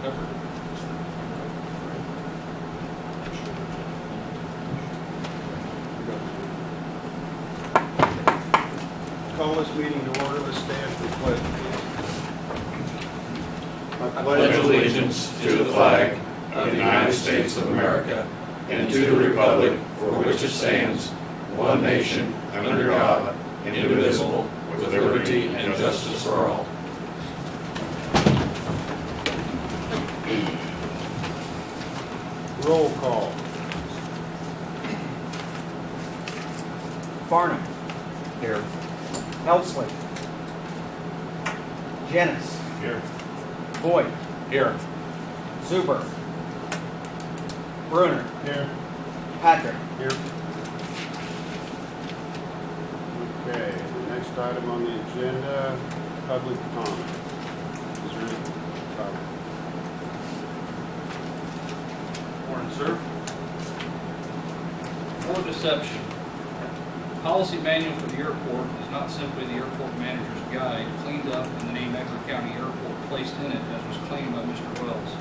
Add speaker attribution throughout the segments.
Speaker 1: Effort.
Speaker 2: Call this meeting to order. Let's stand for the pledge.
Speaker 3: I pledge allegiance to the flag of the United States of America and to the republic for which it stands, one nation, under God, indivisible, with liberty and justice for all.
Speaker 2: Roll call.
Speaker 4: Farnham.
Speaker 3: Here.
Speaker 4: Helsley. Jennings.
Speaker 3: Here.
Speaker 4: Boyd.
Speaker 3: Here.
Speaker 4: Zuber. Bruner.
Speaker 2: Here.
Speaker 4: Patrick.
Speaker 2: Here. Okay, the next item on the agenda, public comment. Is there any comment?
Speaker 1: Morning, sir. More deception. Policy manual for the airport is not simply the airport manager's guide cleaned up and the name Edgar County Airport placed in it as was claimed by Mr. Wells.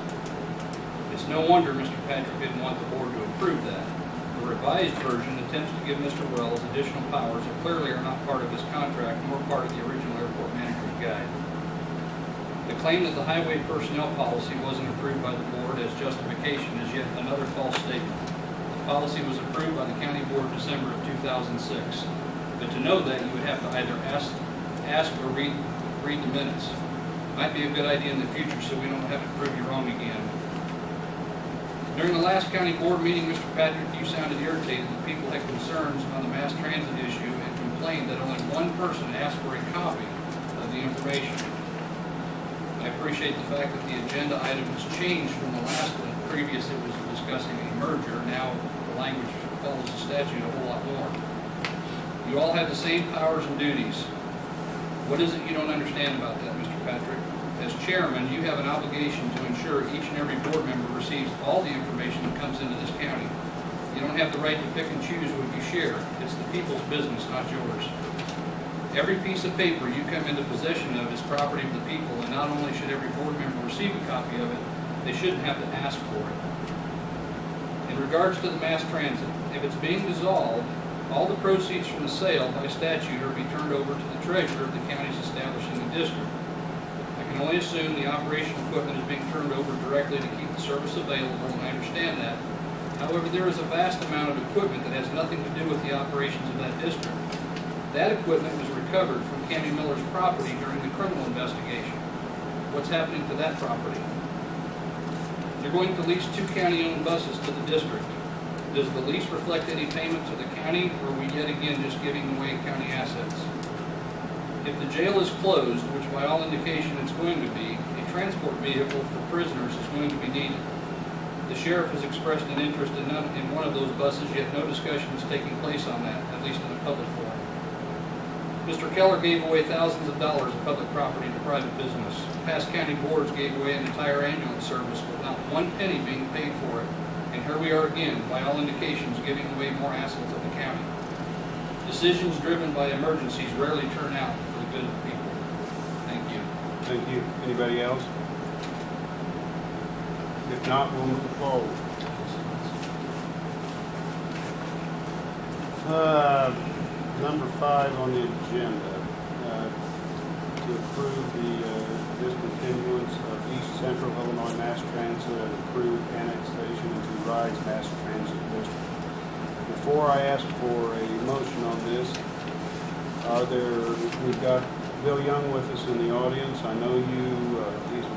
Speaker 1: It's no wonder Mr. Patrick didn't want the board to approve that. The revised version attempts to give Mr. Wells additional powers that clearly are not part of his contract nor part of the original airport manager's guide. The claim that the highway personnel policy wasn't approved by the board as justification is yet another false statement. The policy was approved by the county board in December of 2006. But to know that, you would have to either ask or read the minutes. Might be a good idea in the future so we don't have to prove you wrong again. During the last county board meeting, Mr. Patrick, you sounded irritated that people had concerns on the mass transit issue and complained that only one person asked for a copy of the information. I appreciate the fact that the agenda item has changed from the last one. Previous it was discussing a merger. Now the language follows the statute a whole lot more. You all have the same powers and duties. What is it you don't understand about that, Mr. Patrick? As chairman, you have an obligation to ensure each and every board member receives all the information that comes into this county. You don't have the right to pick and choose what you share. It's the people's business, not yours. Every piece of paper you come into possession of is property of the people, and not only should every board member receive a copy of it, they shouldn't have to ask for it. In regards to the mass transit, if it's being dissolved, all the proceeds from the sale by statute are to be turned over to the treasurer of the counties establishing the district. I can only assume the operational equipment is being turned over directly to keep the service available, and I understand that. However, there is a vast amount of equipment that has nothing to do with the operations of that district. That equipment was recovered from Cammy Miller's property during the criminal investigation. What's happening to that property? You're going to lease 2 county-owned buses to the district. Does the lease reflect any payment to the county, or are we yet again just giving away county assets? If the jail is closed, which by all indication it's going to be, a transport vehicle for prisoners is going to be needed. The sheriff has expressed an interest in one of those buses, yet no discussion is taking place on that, at least in a public forum. Mr. Keller gave away thousands of dollars of public property to private business. Past county boards gave away an entire ambulance service with not one penny being paid for it. And here we are again, by all indications, giving away more assets of the county. Decisions driven by emergencies rarely turn out for the good of the people. Thank you.
Speaker 2: Thank you. Anybody else? If not, we'll move forward. Number 5 on the agenda, to approve the discontinuance of East Central Illinois Mass Transit and approved annexation into RIDE's Mass Transit District. Before I ask for a motion on this, we've got Bill Young with us in the audience. I know you, he's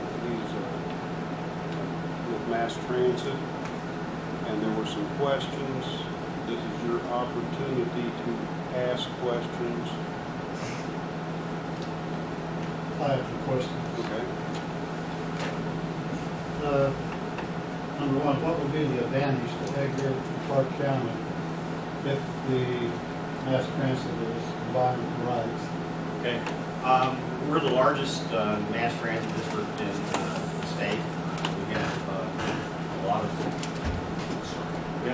Speaker 2: with Mass Transit, and there were some questions. This is your opportunity to ask questions.
Speaker 5: I have some questions.
Speaker 2: Okay.
Speaker 5: Number one, what would be the advantage to Edgar and Clark County if the mass transit is combined with RIDES?
Speaker 6: Okay. We're the largest mass transit district in the state. We have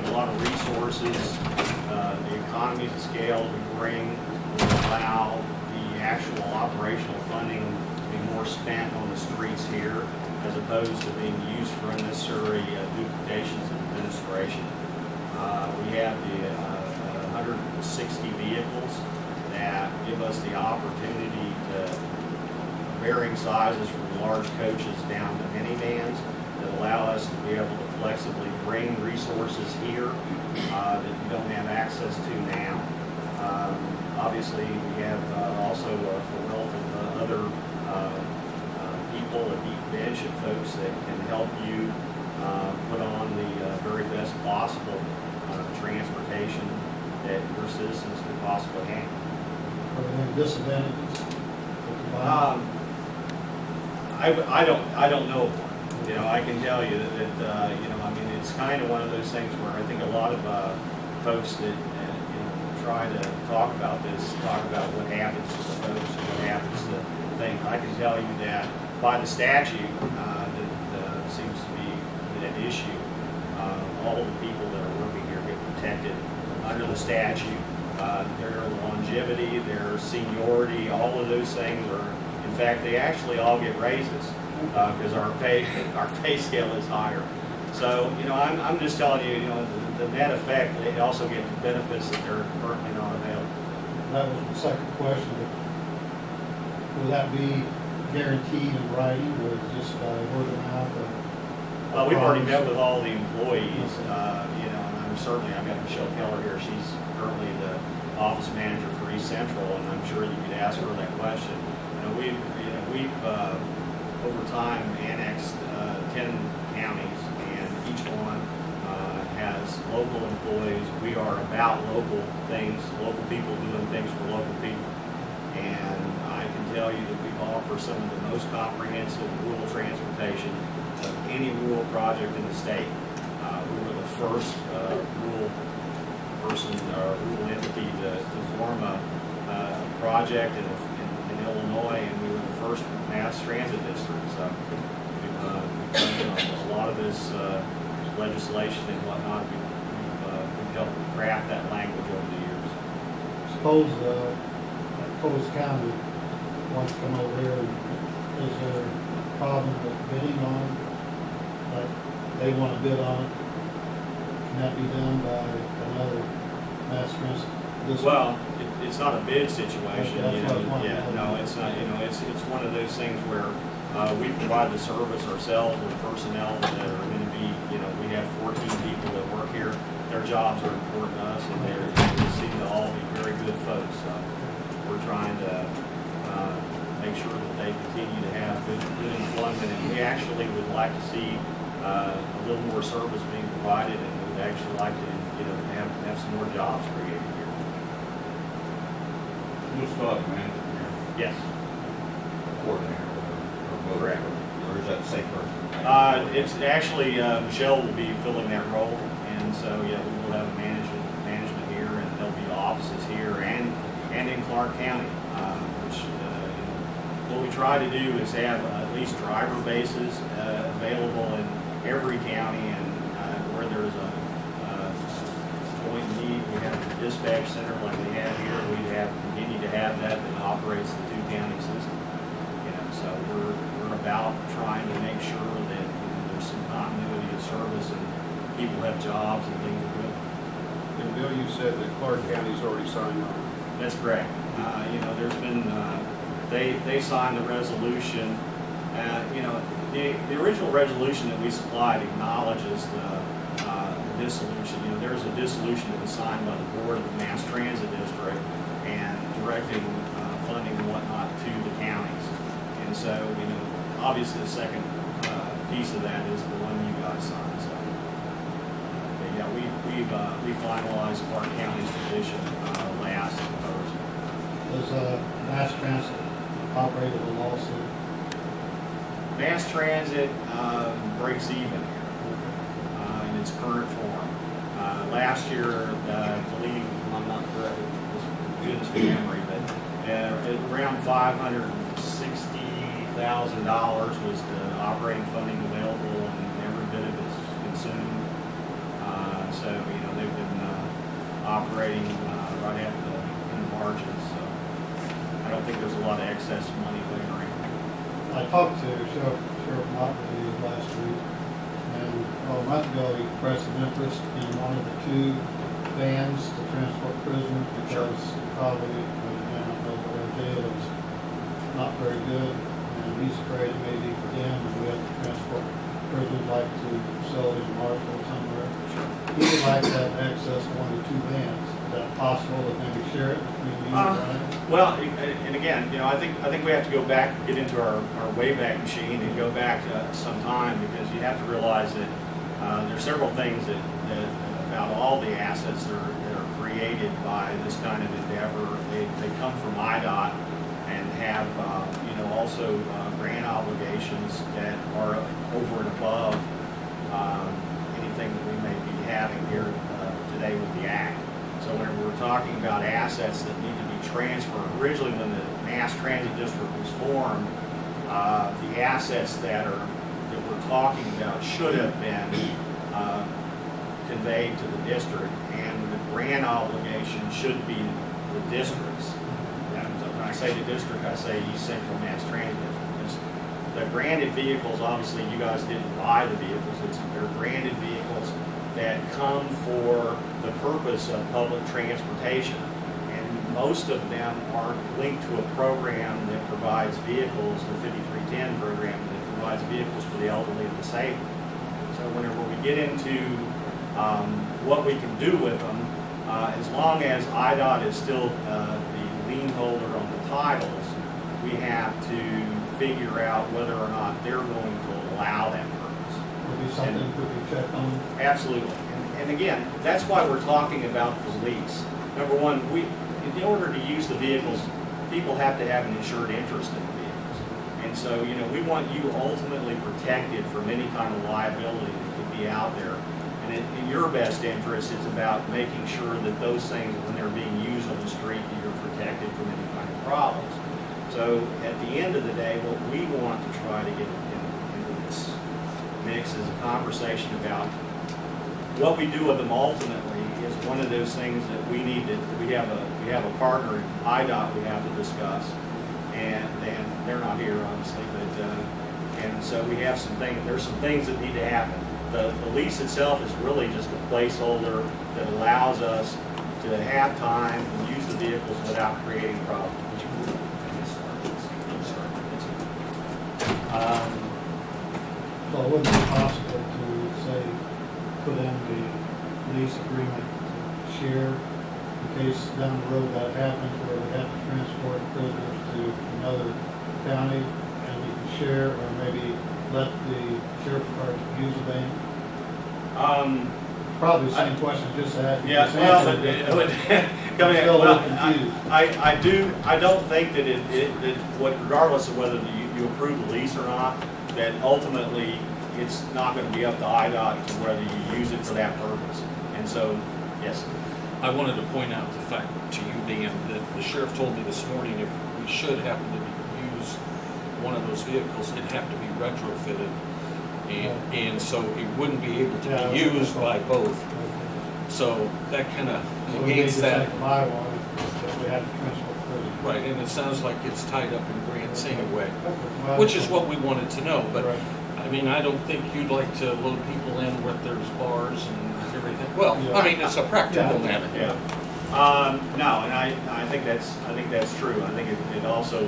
Speaker 6: a lot of resources. The economies of scale we bring will allow the actual operational funding to be more spent on the streets here as opposed to being used for unnecessary duplications of administration. We have the 160 vehicles that give us the opportunity to varying sizes from large coaches down to minivans that allow us to be able to flexibly bring resources here that we don't have access to now. Obviously, we have also a wealth of other people, a deep bench of folks that can help you put on the very best possible transportation that your citizens could possibly have.
Speaker 5: Are there any disadvantages? with the bond?
Speaker 6: I don't know of one. You know, I can tell you that, you know, I mean, it's kind of one of those things where I think a lot of folks that, you know, try to talk about this, talk about what happens to the folks and what happens to things. I can tell you that by the statute that seems to be an issue, all of the people that are working here get protected under the statute. Their longevity, their seniority, all of those things are, in fact, they actually all get raises because our pay scale is higher. So, you know, I'm just telling you, you know, the net effect, they also get benefits that they're currently not available.
Speaker 5: That was the second question. Will that be guaranteed in writing or just by word of mouth?
Speaker 6: We've already met with all the employees, you know, and I've got Michelle Keller here. She's currently the office manager for East Central, and I'm sure you could ask her that question. We've over time annexed 10 counties, and each one has local employees. We are about local things, local people doing things for local people. And I can tell you that we offer some of the most comprehensive rural transportation of any rural project in the state. We were the first rural person or rural entity to form a project in Illinois, and we were the first mass transit district. So we've done a lot of this legislation and whatnot. We've helped craft that language over the years.
Speaker 5: Suppose Coles County wants to come over here, is there a problem with bidding on it? Like, they want to bid on it? Can that be done by another mass transit district?
Speaker 6: Well, it's not a bid situation,
Speaker 5: That's
Speaker 6: you
Speaker 5: what I
Speaker 6: know,
Speaker 5: wanted to
Speaker 6: yeah,
Speaker 5: know.
Speaker 6: no, it's not, you know, it's one of those things where we provide the service ourselves with personnel that are going to be, you know, we have 14 people that work here. Their jobs are important to us, and they seem to all be very good folks. So we're trying to make sure that they continue to have good employment, and we actually would like to see a little more service being provided, and we'd actually like to, you know, have some more jobs created here.
Speaker 3: You'll still have a manager here,
Speaker 6: Yes.
Speaker 3: coordinator, or both?
Speaker 6: Correct.
Speaker 3: Or is that the same person?
Speaker 6: It's actually, Michelle will be filling that role, and so, yeah, we will have a management here, and there'll be offices here and in Clark County, which, you know, what we try to do is have at least driver bases available in every county, and where there's a joint need, we have a dispatch center like we have here, we'd continue to have that operates the two county system. You know, so we're about trying to make sure that, you know, there's some continuity of service and people have jobs and things are good.
Speaker 2: And Bill, you said that Clark County's already signed on.
Speaker 6: That's correct. You know, there's been, they signed the resolution. You know, the original resolution that we supplied acknowledges the dissolution. You know, there's a dissolution that was signed by the board of the Mass Transit District and directing funding and whatnot to the counties. And so, you know, obviously the second piece of that is the one you guys signed. So, yeah, we finalized Clark County's position last Thursday.
Speaker 5: Does mass transit operate at a lawsuit?
Speaker 6: Mass transit breaks even here in its current form. Last year, I believe, I'm not correct, this is good memory, but around $560,000 was the operating funding available, and every bit of it is consumed. So, you know, they've been operating right at the margins. So I don't think there's a lot of excess money lingering.
Speaker 5: I talked to Sheriff Sheriff Motley last week. And a month ago, he expressed an interest in one of the two vans to transport prisoners because probably, again, I don't know what our jail is not very good. And he's afraid it may be for them, and we have to transport prisoners like to facilities in Marshall or somewhere. He would like to have access to one of the two vans. Is that possible to maybe share it between you and Brian?
Speaker 6: Well, and again, I think we have to go back, get into our Wayback Machine and go back some time, because you have to realize that there's several things that about all the assets that are created by this kind of endeavor. They come from IDOT and have, also grant obligations that are over and above anything that we may be having here today with the Act. So whenever we're talking about assets that need to be transferred, originally when the Mass Transit District was formed, the assets that we're talking about should have been conveyed to the district, and the grant obligation should be the district's. When I say the district, I say East Central Mass Transit District. The granted vehicles, obviously you guys didn't buy the vehicles, they're granted vehicles that come for the purpose of public transportation. And most of them aren't linked to a program that provides vehicles, the 5310 program that provides vehicles for the elderly and disabled. So whenever we get into what we can do with them, as long as IDOT is still the lien holder on the titles, we have to figure out whether or not they're going to allow that purpose.
Speaker 5: Would be something that could be checked on?
Speaker 6: Absolutely. And again, that's why we're talking about the lease. Number one, in order to use the vehicles, people have to have an insured interest in the vehicles. And so, we want you ultimately protected from any kind of liability that could be out there. And in your best interest, it's about making sure that those things, when they're being used on the street, that you're protected from any kind of problems. So at the end of the day, what we want to try to get into this mix is a conversation about what we do with them ultimately is one of those things that we have a partner in IDOT we have to discuss, and they're not here obviously, but and so we have there's some things that need to happen. The lease itself is really just a placeholder that allows us to have time and use the vehicles without creating problems.
Speaker 5: So it wouldn't be possible to say, put in the lease agreement to share in case down the road that happens where we have to transport prisoners to another county and we can share, or maybe let the sheriff's department use a van? Probably the same question just asked.
Speaker 6: Yeah, well, come in.
Speaker 5: Still a little
Speaker 6: Well,
Speaker 5: confused.
Speaker 6: I don't think that regardless of whether you approve the lease or not, that ultimately it's not going to be up to IDOT to whether you use it for that purpose. And so, yes.
Speaker 3: I wanted to point out the fact to you, Dan, that the sheriff told me this morning if we should happen to use one of those vehicles, it'd have to be retrofitted. And so it wouldn't be able to be used by both. So that kind of
Speaker 5: So we may
Speaker 3: negates
Speaker 5: just
Speaker 3: that.
Speaker 5: have to buy one if we have to transport prisoners.
Speaker 3: Right, and it sounds like it's tied up in grants anyway,
Speaker 5: Well,
Speaker 3: which is what we wanted to know. But
Speaker 5: Right.
Speaker 3: I mean, I don't think you'd like to load people in where there's bars and everything. Well,
Speaker 5: Yeah.
Speaker 3: I mean, it's a practical matter.
Speaker 6: Yeah. No, and I think that's true. I think it also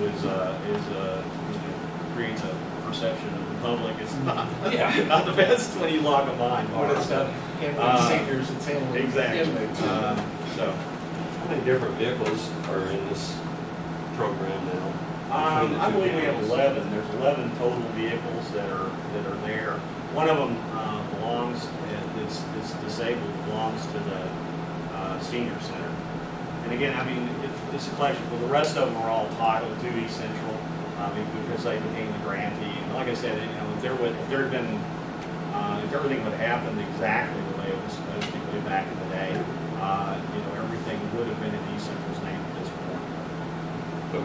Speaker 6: creates a perception of the public. It's not
Speaker 3: Yeah.
Speaker 6: not the best when you lock a mine bar.
Speaker 3: What is that? Handling seniors, it's handling
Speaker 6: Exactly.
Speaker 3: inmates.
Speaker 6: So.
Speaker 7: How many different vehicles are in this program now? Between the
Speaker 6: I
Speaker 7: two
Speaker 6: believe we have
Speaker 7: counties?
Speaker 6: 11. There's 11 total vehicles that are there. One of them belongs, it's disabled, belongs to the senior center. And again, I mean, it's a collection. Well, the rest of them are all titled to East Central because they became the grantee. And like I said, if there had been, if everything would have happened exactly the way it was supposed to way back in the day, everything would have been in East Central's name at this point.
Speaker 7: But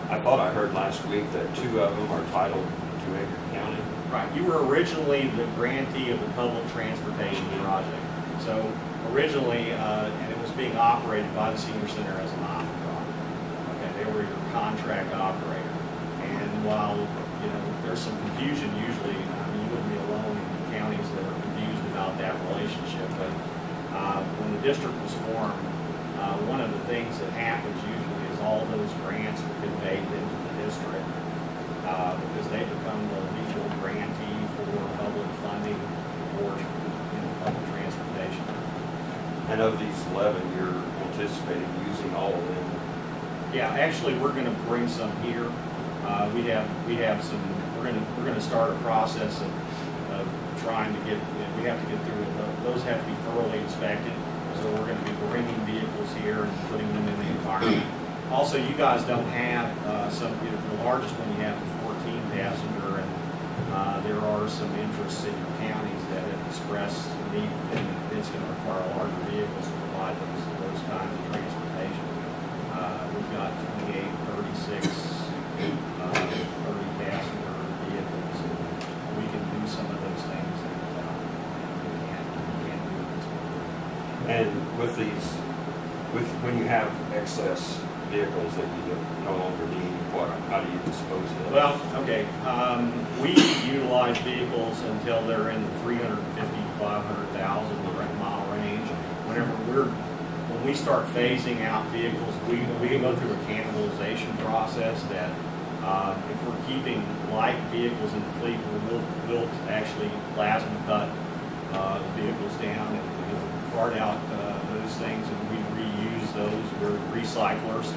Speaker 7: I thought I heard last week that 2 of them are titled to Edgar County.
Speaker 6: Right, you were originally the grantee of the public transportation project. So originally, and it was being operated by the senior center as an not-for-profit. Okay, they were your contract operator. And while, there's some confusion usually. I mean, you wouldn't be alone in counties that are confused about that relationship. But when the district was formed, one of the things that happens usually is all those grants are conveyed into the district because they become the legal grantee for public funding for public transportation.
Speaker 7: And of these 11, you're anticipating using all of them?
Speaker 6: Yeah, actually, we're going to bring some here. We have some. We're going to start a process of trying to get. We have to get through it. Those have to be thoroughly inspected. So we're going to be bringing vehicles here and putting them in the environment. Also, you guys don't have some. The largest one you have is 14 passenger, and there are some interests in your counties that have expressed the need, and it's going to require larger vehicles to provide those kinds of transportation. We've got 28, 36, 30 passenger vehicles. We can do some of those things that we can't do at this point.
Speaker 7: And with these, when you have excess vehicles that you no longer need, how do you dispose of them?
Speaker 6: Well, okay, we utilize vehicles until they're in the 350 to 500,000 mile range. When we start phasing out vehicles, we go through a cannibalization process that if we're keeping light vehicles in the fleet, we'll actually plasma cut the vehicles down and part out those things, and we reuse those. We're recyclers.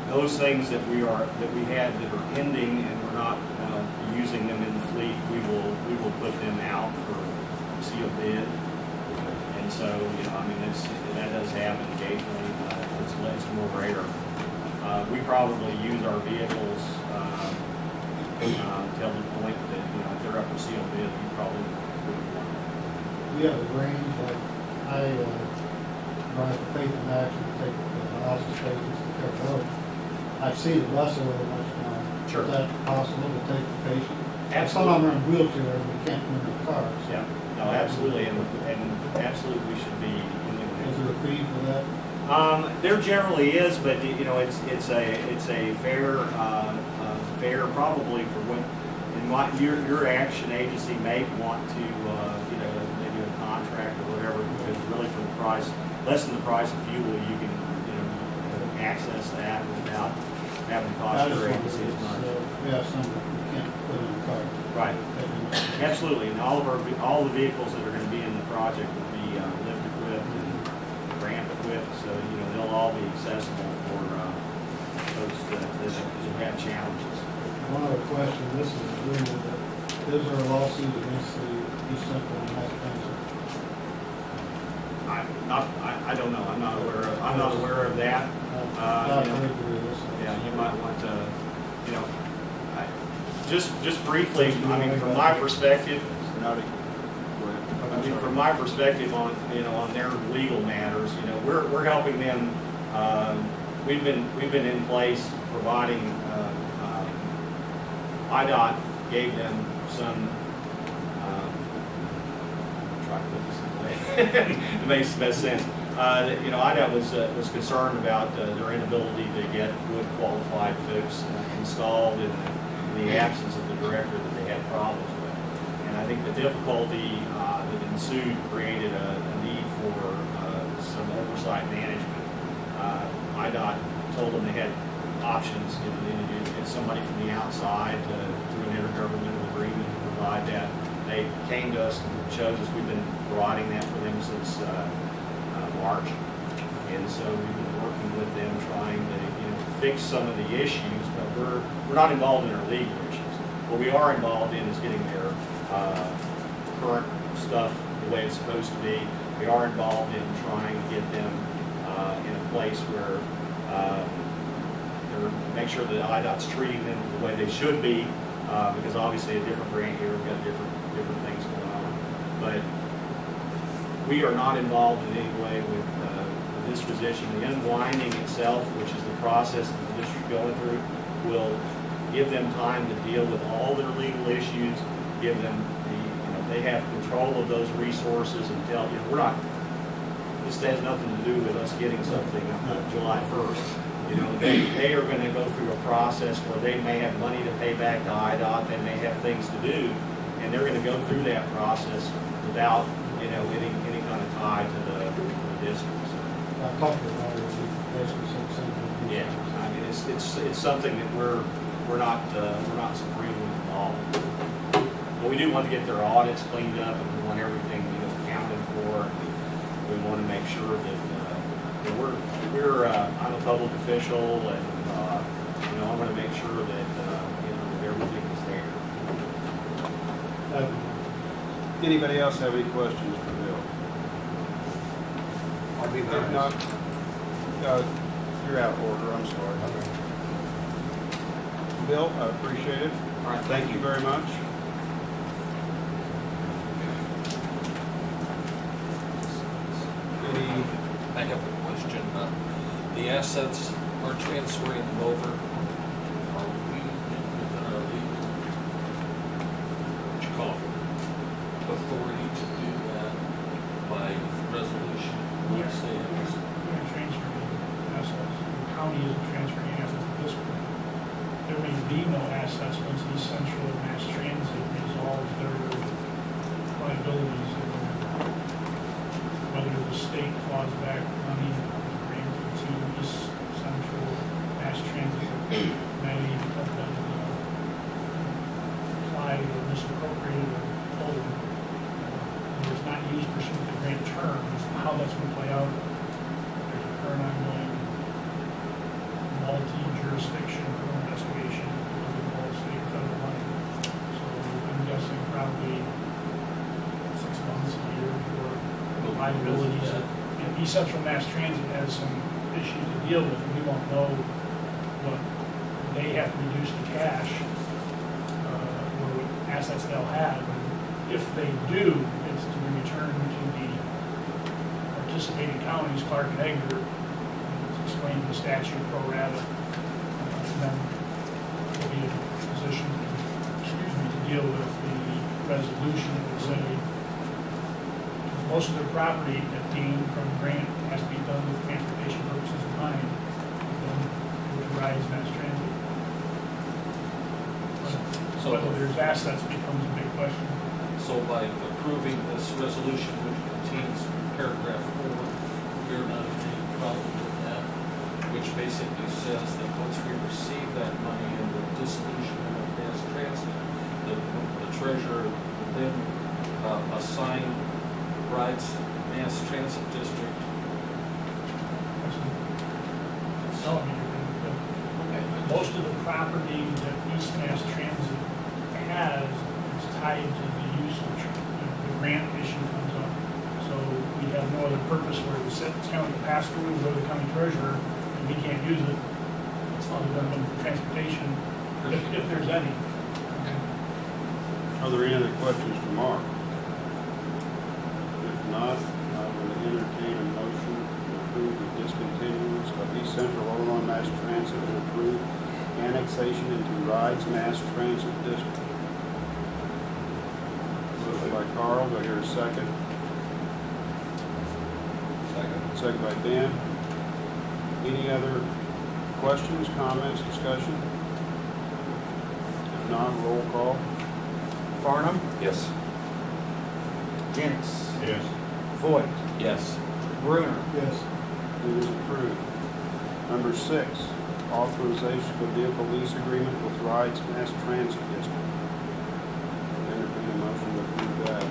Speaker 6: Those things that we had that are ending and we're not using them in the fleet, we will put them out for sealed bid. And so, I mean, that does happen occasionally. It's more rare. We probably use our vehicles until the point that, if they're up for sealed bid, we probably wouldn't want them.
Speaker 5: We have a range, like, I drive the Faith in Action to take the housing stations to their road. I see the bus over much now.
Speaker 6: Sure.
Speaker 5: Is that possible to take the patient?
Speaker 6: Absolutely.
Speaker 5: Some of them are in wheelchairs, we can't move their cars.
Speaker 6: Yeah, no, absolutely, and absolutely we should be doing that.
Speaker 5: Is there a fee for that?
Speaker 6: There generally is, but it's a fair probably for when your action agency may want to maybe a contract or whatever, because really for the price, less than the price of fuel, you can access that without having to cost your agency as much.
Speaker 5: We have some that we can't put in the car.
Speaker 6: Right. Absolutely, and all the vehicles that are going to be in the project will be lift equipped and ramp equipped, so they'll all be accessible for folks that have challenges.
Speaker 5: One other question, this is really, is there a lawsuit against the East Central Mass Transit?
Speaker 6: I don't know. I'm not aware of that. Yeah, you might want to, just briefly. I mean, from my perspective, from my perspective on on their legal matters, we're helping them. We've been in place providing. IDOT gave them some. Try to put this in way. It makes the best sense. IDOT was concerned about their inability to get good qualified folks installed in the absence of the director that they had problems with. And I think the difficulty that ensued created a need for some oversight management. IDOT told them they had options, to get somebody from the outside through an intergovernmental agreement to provide that. They came to us and chose us. We've been providing that for them since March, and so we've been working with them trying to fix some of the issues. But we're not involved in their legal issues. What we are involved in is getting their current stuff the way it's supposed to be. We are involved in trying to get them in a place where make sure that IDOT's treating them the way they should be, because obviously a different grant year, we've got different things going on. But we are not involved in any way with the disposition. The unwinding itself, which is the process that the district going through, will give them time to deal with all their legal issues, give them they have control of those resources until, we're not, this has nothing to do with us getting something July 1st. You know, they are gonna go through a process where they may have money to pay back to IDOT, they may have things to do, and they're gonna go through that process without, you know, any kind of tie to the district. So,
Speaker 5: I talked to her, she basically said something.
Speaker 6: yeah, I mean, it's something that we're not supreme with at all. But we do want to get their audits cleaned up, and we want everything, you know, accounted for. We want to make sure that I'm a public official, and you know, I want to make sure that you know, that everything is there.
Speaker 2: Anybody else have any questions for Bill?
Speaker 7: I'd be
Speaker 2: If not, you're out of order, I'm sorry. Bill, I appreciate it.
Speaker 6: All right,
Speaker 2: Thank you very much. Any,
Speaker 8: I have a question. The assets are transferring them over. Are we within our legal, what you call it, authority to do that by resolution?
Speaker 9: Yes.
Speaker 8: Say it was-
Speaker 9: We're going to transfer the assets. The county isn't transferring any assets at this point. There may be no assets once East Central and Mass Transit resolve their liabilities. Whether the state claws back money granted to East Central Mass Transit may have been applied or misappropriated or pulled. And it's not used pursuant to grant terms. How that's going to play out, there's a current ongoing multi-jurisdiction investigation that involves state and federal money. So I'm guessing probably 6 months, a year for liabilities. And East Central Mass Transit has some issues to deal with, and we won't know what they have to reduce to cash, or what assets they'll have. And if they do, it's to be returned to the participating counties, Clark and Edgar, it's explained in the statute pro rata. And then we'll be in a position, to deal with the resolution that would say most of their property, if gained from grant, has to be done with transportation purposes in mind, then it rides Mass Transit.
Speaker 8: So-
Speaker 9: Whether there's assets becomes a big question.
Speaker 8: So by approving this resolution, which contains paragraph 4, we're not in any problem with that, which basically says that once we receive that money in the dissolution of Mass Transit, the treasurer will then assign rights Mass Transit District.
Speaker 9: So, I mean, most of the property that East Mass Transit has is tied to the use of, the grant issue comes up. So we have no other purpose where it's kind of like a pass-through, we go to the county treasurer, and we can't use it. It's other than for transportation, if there's any.
Speaker 2: are there any other questions for Mark? If not, I will entertain a motion to approve the discontinuance of East Central Illinois Mass Transit and approve annexation into Rides Mass Transit District. Motion by Carl, do I hear a second?
Speaker 1: Second.
Speaker 2: Second by Dan. Any other questions, comments, discussion? If not, roll call.
Speaker 4: Farnum,
Speaker 7: Yes.
Speaker 4: Jennings,
Speaker 2: Yes.
Speaker 4: Voigt,
Speaker 8: Yes.
Speaker 4: Bruner,
Speaker 5: Yes,
Speaker 2: It is approved. Number 6, authorization of vehicle lease agreement with Rides Mass Transit District. Entertain a motion to approve that.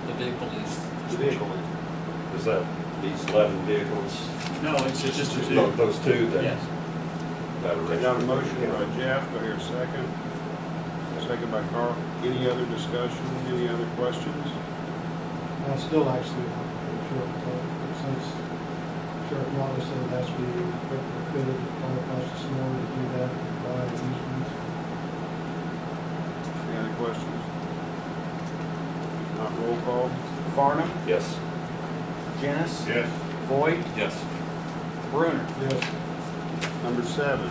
Speaker 8: The vehicle lease.
Speaker 2: The vehicle lease.
Speaker 7: Is that these 11 vehicles?
Speaker 6: No, it's just a
Speaker 7: No, those two that.
Speaker 8: Yes.
Speaker 7: that
Speaker 2: I got a motion by Jeff, do I hear a second? Second by Carl. Any other discussion, any other questions?
Speaker 5: I still actually, short, since Sheriff Wallace said it has to be fitted, all costs us more to do that, buy the easements.
Speaker 2: Any other questions? Not roll call?
Speaker 4: Farnum,
Speaker 7: Yes.
Speaker 4: Jennings,
Speaker 2: Yes.
Speaker 4: Voigt,
Speaker 8: Yes.
Speaker 5: Yes,
Speaker 4: Bruner.
Speaker 2: Number 7,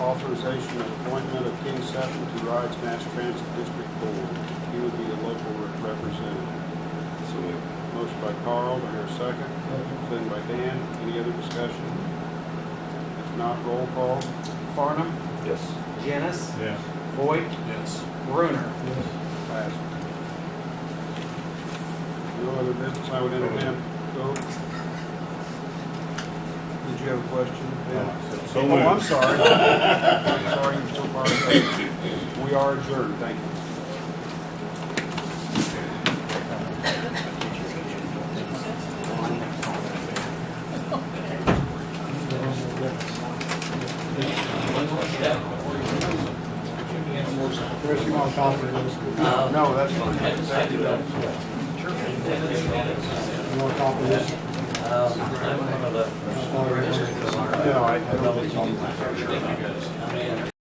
Speaker 2: authorization of appointment of King Sutton to Rides Mass Transit District Board. He would be the local representative.
Speaker 7: So
Speaker 2: Motion by Carl, do I hear a second? Second by Dan. Any other discussion? If not, roll call.
Speaker 4: Farnum.
Speaker 7: Yes.
Speaker 4: Janice.
Speaker 7: Yes.
Speaker 4: Voigt.
Speaker 8: Yes.
Speaker 4: Brunner.
Speaker 2: Pass. No other business, I would entertain. So, did you have a question? Dan?
Speaker 7: So
Speaker 2: Oh, I'm
Speaker 7: moved.
Speaker 2: sorry. I'm sorry, you're still part of it. We are adjourned, thank you.
Speaker 5: Chris, you want to copy this?
Speaker 2: No, that's fine. Thank you.
Speaker 5: You want to copy this?
Speaker 2: No, I don't think so.